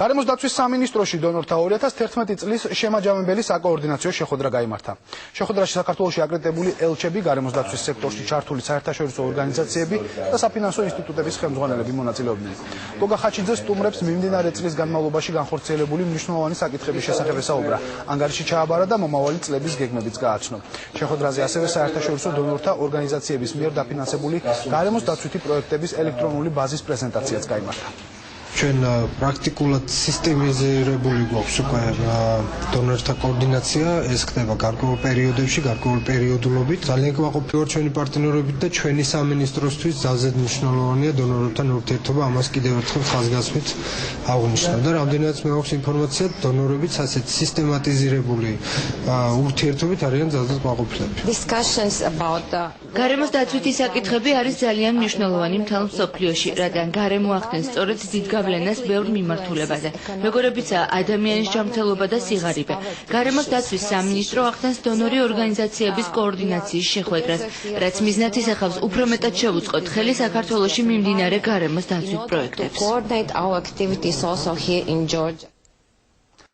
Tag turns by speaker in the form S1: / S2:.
S1: გარემოს დაცვის სამინისტროში დონორთა 2011 წლის შემაჯამებელი საკოორდინაციო შეხვედრა გაიმართა. შეხვედრაში საქართველოში აკრედიტებული ელჩები, გარემოს დაცვის სექტორში ჩართული საერთაშორისო ორგანიზაციები და საფინანსო ინსტიტუტების ხელმძღვანელები მონაწილეობდნენ. გოგა ხაჩიძე სტუმრებს მიმდინარე წლის განმავლობაში განხორციელებული მნიშვნელოვანი საკითხების შესახებ ესაუბრა. ანგარიში ჩააბარა და მომავალი წლების გეგმებიც გააცნო. შეხვედრაზე ასევე საერთაშორისო დონორთა ორგანიზაციების მიერ დაფინანსებული გარემოს დაცვითი პროექტების ელექტრონული ბაზის პრეზენტაციაც გაიმართა.
S2: ჩვენ პრაქტიკულად სისტემიზირებული გვაქვს უკვე დონორთა კოორდინაცია, ეს ხდება გარკვეულ პერიოდებში, გარკვეულ პერიოდულობით. ძალიან კმაყოფილი ვარ ჩვენი პარტნიორებით და ჩვენი სამინისტროსთვის ძალზედ მნიშვნელოვანია დონორებთან ურთიერთობა, ამას კიდევ ერთხელ ხაზგასმით აღვნიშნავ და რამდენადაც მე მაქვს ინფორმაცია, დონორებიც ასეთ სისტემატიზირებული ურთიერთობით არიან ძალზედ კმაყოფილები.
S3: გარემოს დაცვითი საკითხები არის ძალიან მნიშვნელოვანი მთელ მსოფლიოში, რადგან გარემო ახდენს სწორედ დიდ გავლენას ბევრ მიმართულებაზე, როგორებიცაა ადამიანის ჯანმრთელობა და სიღარიბე. გარემოს დაცვის სამინისტრო ახდენს დონორი ორგანიზაციების კოორდინაციის შეხვედრას, რაც მიზნად ისახავს უფრო მეტად შევუწყოთ ხელი საქართველოში მიმდინარე გარემოს დაცვით პროექტებს.